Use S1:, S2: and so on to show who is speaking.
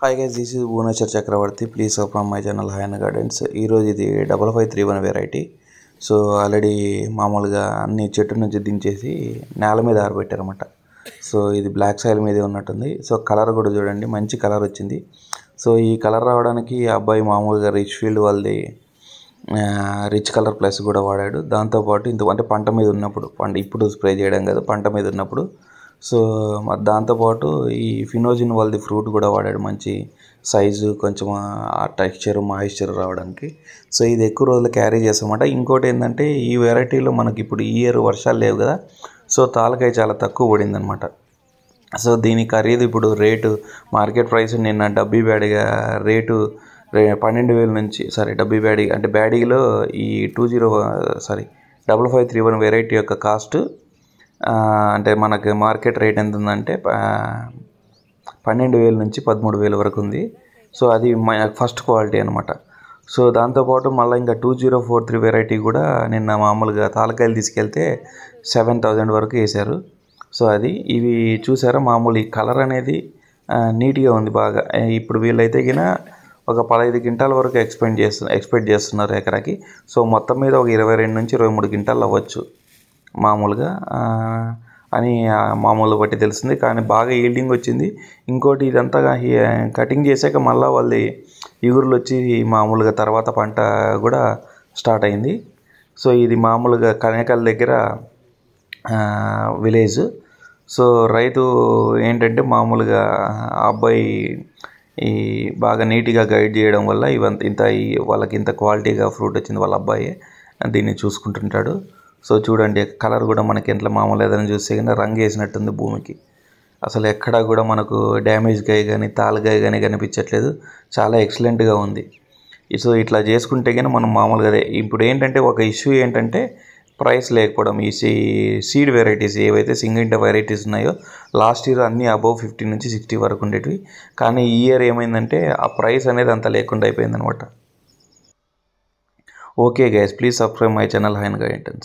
S1: Hi guys, this is Bhuvaneswar Chakravarthi. Please subscribe my channel Hine Gardens. ఈరోజు ఇది 5531 variety. So already మామూలుగా అన్ని చెట్టు నుంచి దించేసి నేల మీద ఆరబెట్టారన్నమాట. సో ఇది బ్లాక్ సాయిల్ మీదే ఉన్నట్టుంది. సో కలర్ కూడా చూడండి, మంచి కలర్ వచ్చింది. సో ఈ కలర్ రావడానికి ఆ అబ్బాయి మామూలుగా రిచ్ ఫీల్డ్ వాళ్ళది రిచ్ కలర్ ప్లస్ కూడా వాడాడు. దాంతోపాటు అంటే పంట మీద ఉన్నప్పుడు, ఇప్పుడు స్ప్రే చేయడం కాదు, పంట మీద ఉన్నప్పుడు. సో దాంతోపాటు ఈ ఫినోజిన్ వాళ్ళది ఫ్రూట్ కూడా వాడాడు, మంచి సైజు, కొంచెం ఆ టెక్స్చర్ మాయిశ్చర్ రావడానికి. సో ఇది ఎక్కువ రోజులు క్యారీ చేస్తామన్నమాట. ఇంకోటి ఏంటంటే ఈ వెరైటీలో మనకి ఇప్పుడు ఈ ఇయర్ వర్షాలు లేవు కదా, సో తాలకాయ చాలా తక్కువ పడింది అనమాట. సో దీని ఖరీదు ఇప్పుడు రేటు మార్కెట్ ప్రైస్ నిన్న డబ్బీ బ్యాడీగా రేటు 12,000 నుంచి, డబ్బీ బ్యాడీ అంటే బ్యాడీలో ఈ 5531 వెరైటీ యొక్క కాస్ట్ అంటే మనకి మార్కెట్ రేట్ ఎంత ఉందంటే 12,000 నుంచి 13,000 వరకు ఉంది. సో అది ఫస్ట్ క్వాలిటీ అనమాట. సో దాంతోపాటు మళ్ళీ ఇంకా 2043 వెరైటీ కూడా నిన్న మామూలుగా తాలకాయలు తీసుకెళ్తే 7,000 వరకు వేశారు. సో అది ఇవి చూసారా, మామూలు ఈ కలర్ అనేది నీట్గా ఉంది బాగా. ఇప్పుడు వీళ్ళైతే గిన ఒక 15 క్వింటాల వరకు ఎక్స్పెక్ట్ చేస్తున్నారు ఎకరాకి. సో మొత్తం మీద ఒక 22 నుంచి 23 క్వింటాలు అవ్వచ్చు మామూలుగా అని మామూలు బట్టి తెలిసింది. కానీ బాగా ఈల్డింగ్ వచ్చింది. ఇంకోటి ఇదంతా కటింగ్ చేశాక మళ్ళీ వాళ్ళది ఇగురులు వచ్చి మామూలుగా తర్వాత పంట కూడా స్టార్ట్ అయింది. సో ఇది మామూలుగా కనేకల్ దగ్గర విలేజ్. సో రైతు ఏంటంటే మామూలుగా ఆ అబ్బాయి ఈ బాగా నీట్గా గైడ్ చేయడం వల్ల వాళ్ళకి ఇంత క్వాలిటీగా ఫ్రూట్ వచ్చింది. వాళ్ళ అబ్బాయి దీన్ని చూసుకుంటుంటాడు. సో చూడండి, కలర్ కూడా మనకి ఎంత మామూలు ఏదైనా చూస్తే కానీ రంగు వేసినట్టుంది భూమికి. అసలు ఎక్కడా కూడా మనకు డ్యామేజ్ కాయ కానీ తాలుగాయ కానీ కనిపించట్లేదు. చాలా ఎక్సలెంట్గా ఉంది. సో ఇట్లా చేసుకుంటే కానీ మనం మామూలుగా ఇప్పుడు ఏంటంటే ఒక ఇష్యూ ఏంటంటే ప్రైస్ లేకపోవడం. ఈ సీడ్ వెరైటీస్ ఏవైతే సింగిల్ వెరైటీస్ ఉన్నాయో లాస్ట్ ఇయర్ అన్నీ అబౌవ్ 50 నుంచి 60 వరకు ఉండేటివి. కానీ ఈ ఇయర్ ఏమైందంటే ఆ ప్రైస్ అనేది అంత లేకుండా అయిపోయింది అనమాట. Okay guys, please subscribe my channel Hine gardens.